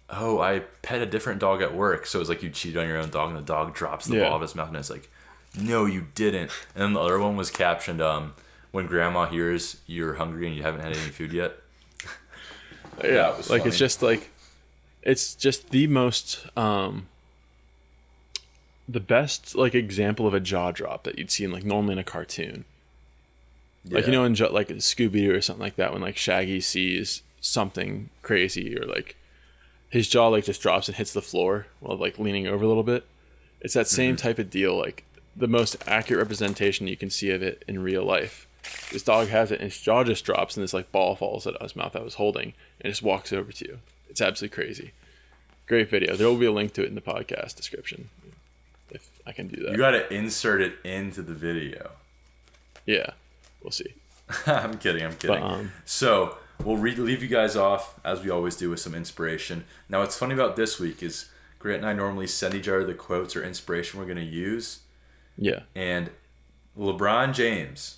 B: oh, I pet a different dog at work, so it was like you cheated on your own dog, and the dog drops the ball out of his mouth, and it's like, no, you didn't. And then the other one was captioned, when grandma hears you're hungry and you haven't had any food yet.
A: Yeah, it was like funny. It's just the most the best like example of a jaw drop that you'd see in like normally in a cartoon. Yeah. Like, you know, in like Scooby-Doo or something like that, when like Shaggy sees something crazy or like his jaw like just drops and hits the floor while like leaning over a little bit. It's that same type of deal, like the most accurate representation you can see of it in real life. This dog has it and his jaw just drops and this like ball falls out of his mouth that was holding and just walks over to you. It's absolutely crazy. Great video. There will be a link to it in the podcast description if I can do that.
B: You got to insert it into the video.
A: Yeah, we'll see.
B: I'm kidding. But, so we'll leave you guys off, as we always do, with some inspiration. Now, what's funny about this week is Grant and I normally send each other the quotes or inspiration we're going to use.
A: Yeah.
B: And LeBron James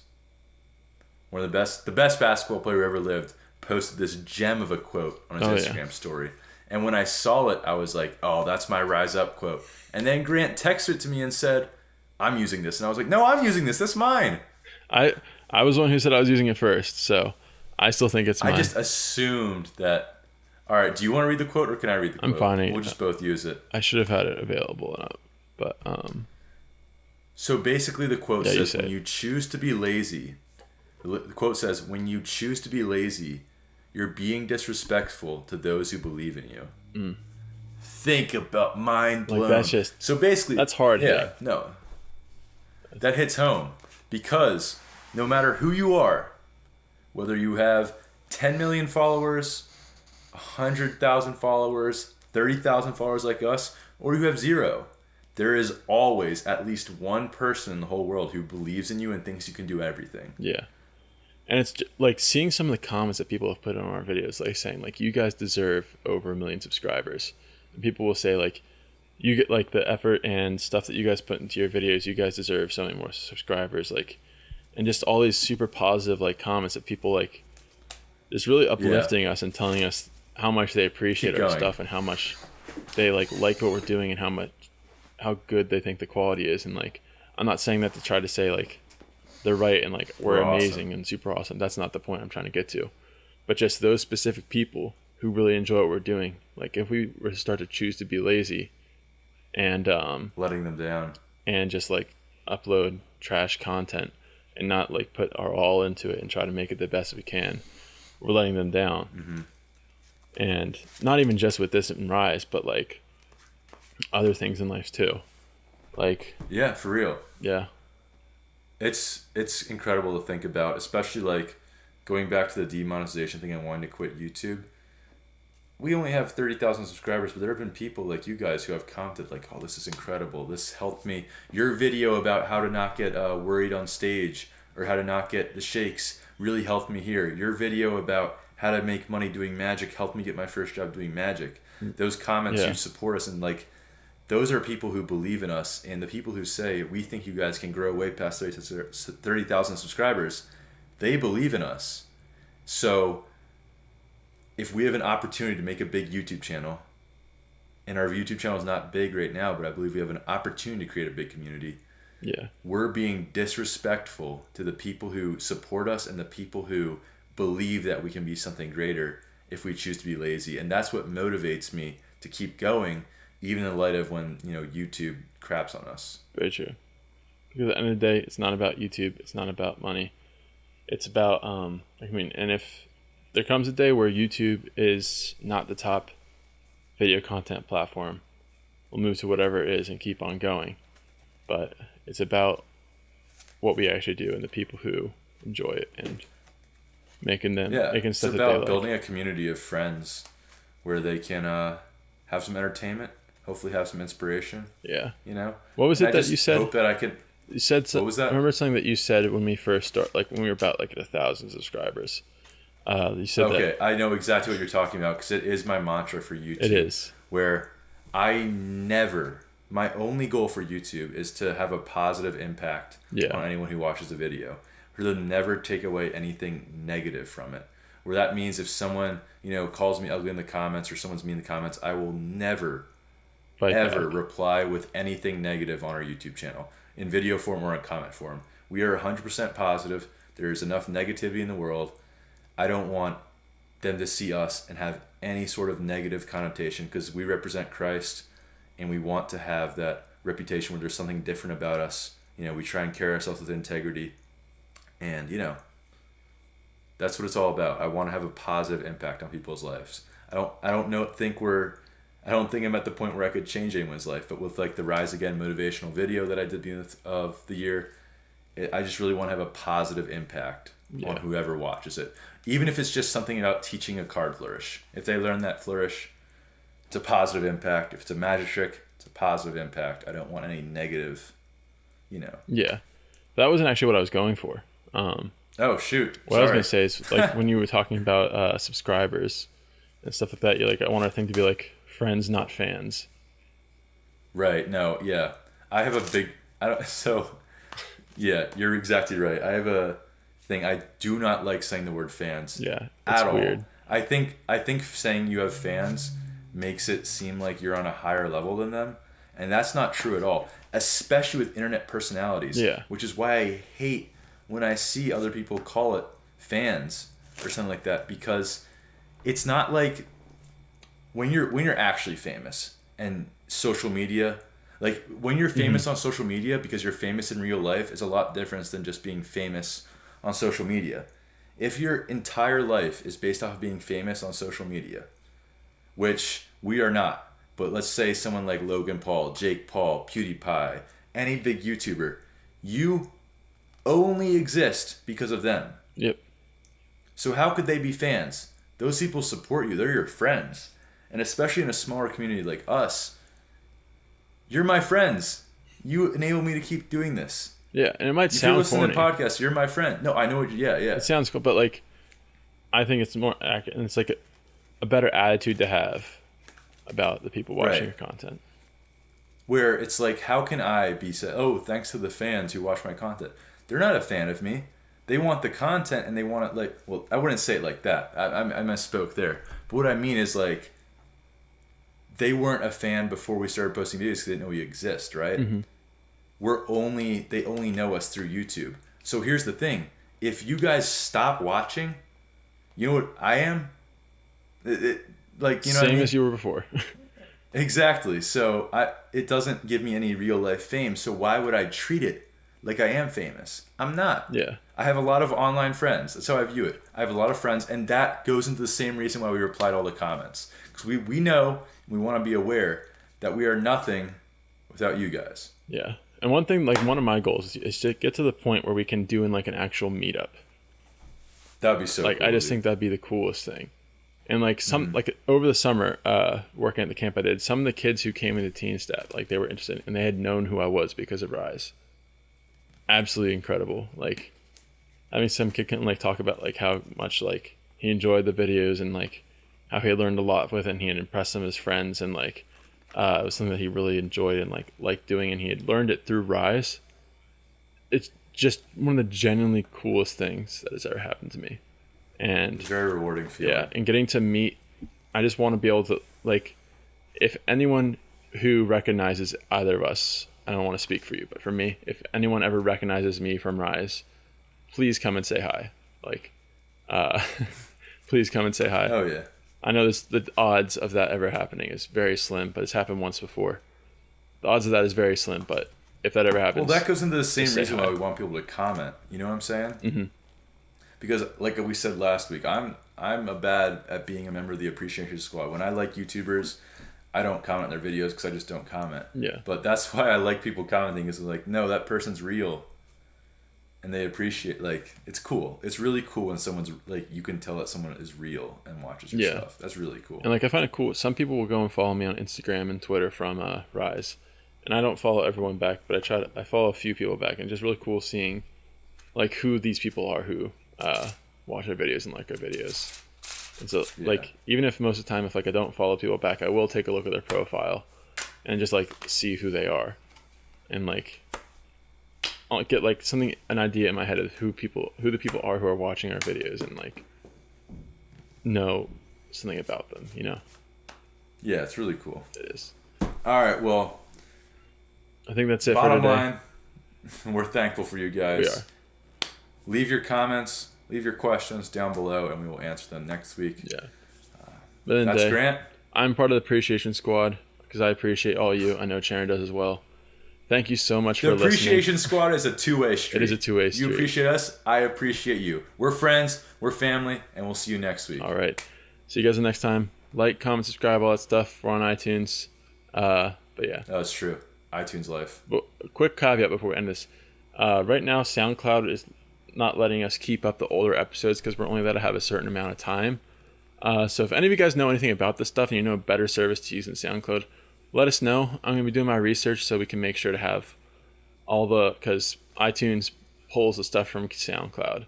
B: one of the best basketball player who ever lived, posted this gem of a quote on his Instagram story. And when I saw it, I was like, oh, that's my rise up quote. And then Grant texted it to me and said, I'm using this. And I was like, no, I'm using this. That's mine.
A: I was the one who said I was using it first, so I still think it's mine.
B: I just assumed that. All right, do you want to read the quote or can I read the quote?
A: I'm fine.
B: We'll just both use it.
A: I should have had it available, but
B: So basically the quote says, when you choose to be lazy, the quote says, when you choose to be lazy, you're being disrespectful to those who believe in you.
A: Mm.
B: Think about mind blown.
A: Like that's just,
B: so basically,
A: that's hard.
B: Yeah, no. That hits home because no matter who you are, whether you have 10 million followers, 100,000 followers, 30,000 followers like us, or you have 0, there is always at least one person in the whole world who believes in you and thinks you can do everything.
A: Yeah. And it's like seeing some of the comments that people have put on our videos, like saying like, you guys deserve over 1 million subscribers. And people will say like, you get like the effort and stuff that you guys put into your videos, you guys deserve so many more subscribers. Like, and just all these super positive like comments that people like, just really uplifting us and telling us how much they appreciate our stuff and how much they like what we're doing and how good they think the quality is. And like, I'm not saying that to try to say like they're right and like we're amazing and super awesome. That's not the point I'm trying to get to. But just those specific people who really enjoy what we're doing. Like if we were to start to choose to be lazy and
B: letting them down
A: and just like upload trash content and not like put our all into it and try to make it the best we can, we're letting them down.
B: Mm-hmm.
A: And not even just with this and Rise, but like other things in life too. Like,
B: yeah, for real.
A: Yeah.
B: It's incredible to think about, especially like going back to the demonetization thing and wanting to quit YouTube. We only have 30,000 subscribers, but there have been people like you guys who have commented like, oh, this is incredible. This helped me. Your video about how to not get worried on stage or how to not get the shakes really helped me here. Your video about how to make money doing magic helped me get my first job doing magic. Those comments, you support us, and like those are people who believe in us, and the people who say we think you guys can grow way past 30,000 subscribers, they believe in us. So if we have an opportunity to make a big YouTube channel, and our YouTube channel is not big right now, but I believe we have an opportunity to create a big community.
A: Yeah,
B: we're being disrespectful to the people who support us and the people who believe that we can be something greater if we choose to be lazy. And that's what motivates me to keep going, even in light of when, you know, YouTube craps on us.
A: Very true. Because at the end of the day, it's not about YouTube. It's not about money. It's about, and if there comes a day where YouTube is not the top video content platform, we'll move to whatever it is and keep on going. But it's about what we actually do and the people who enjoy it and making stuff that they like. It's about
B: building a community of friends where they can have some entertainment, hopefully have some inspiration.
A: Yeah.
B: You know?
A: What was it that you said?
B: Hope that I could.
A: You said
B: what was that?
A: I remember something that you said when we first started, like when we were about like 1,000 subscribers. You said
B: okay, I know exactly what you're talking about because it is my mantra for YouTube.
A: It is.
B: Where my only goal for YouTube is to have a positive impact on anyone who watches the video. For them to never take away anything negative from it. Where that means if someone, you know, calls me ugly in the comments or someone's mean in the comments, I will never, ever reply with anything negative on our YouTube channel. In video form or in comment form. We are 100% positive. There's enough negativity in the world. I don't want them to see us and have any sort of negative connotation because we represent Christ and we want to have that reputation where there's something different about us. You know, we try and carry ourselves with integrity. And, you know, that's what it's all about. I want to have a positive impact on people's lives. I don't think I'm at the point where I could change anyone's life, but with like the Rise Again motivational video that I did at the end of the year, I just really want to have a positive impact on whoever watches it. Even if it's just something about teaching a card flourish. If they learn that flourish, it's a positive impact. If it's a magic trick, it's a positive impact. I don't want any negative, you know.
A: Yeah. That wasn't actually what I was going for.
B: Oh, shoot.
A: What I was going to say is like when you were talking about subscribers and stuff like that, you're like, I want our thing to be like friends, not fans.
B: Right. No. Yeah. I have a big. Yeah, you're exactly right. I have a thing. I do not like saying the word fans.
A: Yeah,
B: it's at
A: weird.
B: all. I think saying you have fans makes it seem like you're on a higher level than them, and that's not true at all. Especially with internet personalities.
A: Yeah.
B: Which is why I hate when I see other people call it fans or something like that, because it's not like when you're actually famous and social media. Like, when you're famous on social media because you're famous in real life is a lot different than just being famous on social media. If your entire life is based off of being famous on social media, which we are not, but let's say someone like Logan Paul, Jake Paul, PewDiePie, any big YouTuber, you only exist because of them.
A: Yep.
B: So how could they be fans? Those people support you. They're your friends. And especially in a smaller community like us, you're my friends. You enable me to keep doing this.
A: Yeah, and it might
B: if
A: sound
B: you're listening
A: corny.
B: to podcasts, you're my friend. No, I know what. Yeah.
A: It sounds cool, but like, I think it's more accurate, and it's like a better attitude to have about the people watching your content.
B: Where it's like, how can I be said? Oh, thanks to the fans who watch my content. They're not a fan of me. They want the content, and they want it like. Well, I wouldn't say it like that. I misspoke there. But what I mean is like, they weren't a fan before we started posting videos because they didn't know we exist, right?
A: Mm-hmm.
B: They only know us through YouTube. So here's the thing: if you guys stop watching, you know what I am? Like, you know,
A: same
B: what I mean?
A: as you were before.
B: Exactly. So it doesn't give me any real life fame. So why would I treat it like I am famous? I'm not.
A: Yeah.
B: I have a lot of online friends. That's how I view it. I have a lot of friends, and that goes into the same reason why we reply to all the comments. Because we know, we want to be aware that we are nothing without you guys.
A: Yeah. And one thing, like one of my goals is to get to the point where we can do in like an actual meetup.
B: That would be so
A: like,
B: cool.
A: I just think that'd be the coolest thing. And like like over the summer, working at the camp I did, some of the kids who came into Teen Stat, like they were interested and they had known who I was because of Rise. Absolutely incredible. Like, I mean, some kid can like talk about like how much like he enjoyed the videos and like how he had learned a lot with it, and he had impressed some of his friends, and like it was something that he really enjoyed and like liked doing, and he had learned it through Rise. It's just one of the genuinely coolest things that has ever happened to me. And
B: it's very rewarding feeling.
A: Yeah, and getting to meet, I just want to be able to, like, if anyone who recognizes either of us, I don't want to speak for you, but for me, if anyone ever recognizes me from Rise, please come and say hi. Like, please come and say hi.
B: Oh, yeah.
A: I know the odds of that ever happening is very slim, but it's happened once before. The odds of that is very slim, but if that ever happens...
B: Well, that goes into the same reason why we want people to comment. You know what I'm saying?
A: Mm-hmm.
B: Because, like we said last week, I'm a bad at being a member of the Appreciation Squad. When I like YouTubers, I don't comment on their videos because I just don't comment.
A: Yeah.
B: But that's why I like people commenting, is like, no, that person's real. And they appreciate, like, it's cool. It's really cool when someone's, like, you can tell that someone is real and watches your stuff. That's really cool.
A: And, like, I find it cool. Some people will go and follow me on Instagram and Twitter from Rise. And I don't follow everyone back, but I follow a few people back. And it's just really cool seeing, like, who these people are who watch our videos and like our videos. And so like, even if most of the time, if like I don't follow people back, I will take a look at their profile and just like see who they are, and like I'll get like an idea in my head of who the people are who are watching our videos, and like know something about them, you know?
B: Yeah, it's really cool.
A: It is.
B: All right, well,
A: I think that's it for today.
B: Bottom line, we're thankful for you guys.
A: We are.
B: Leave your comments, leave your questions down below, and we will answer them next week.
A: Yeah.
B: That's Grant.
A: I'm part of the Appreciation Squad because I appreciate all you. I know Chandler does as well. Thank you so much for listening.
B: The Appreciation Squad is a two-way street.
A: It is a two-way street.
B: You appreciate us, I appreciate you. We're friends, we're family, and we'll see you next week.
A: All right. See you guys next time. Like, comment, subscribe, all that stuff. We're on iTunes. But yeah.
B: That's true. iTunes Life.
A: But a quick caveat before we end this. Right now, SoundCloud is not letting us keep up the older episodes because we're only allowed to have a certain amount of time. So if any of you guys know anything about this stuff and you know a better service to use than SoundCloud, let us know. I'm going to be doing my research so we can make sure to have because iTunes pulls the stuff from SoundCloud.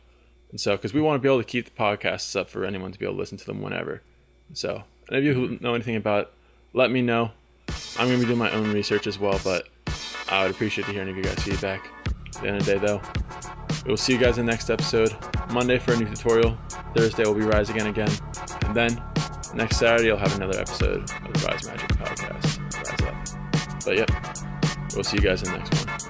A: And so, because we want to be able to keep the podcasts up for anyone to be able to listen to them whenever. And so, any of you who know anything about it, let me know. I'm going to be doing my own research as well, but I would appreciate to hear any of you guys' feedback. At the end of the day, though, we'll see you guys in the next episode. Monday for a new tutorial. Thursday will be Rise Again. And then next Saturday I'll have another episode of the Rise Magic podcast. Rise up. But yep, we'll see you guys in the next one.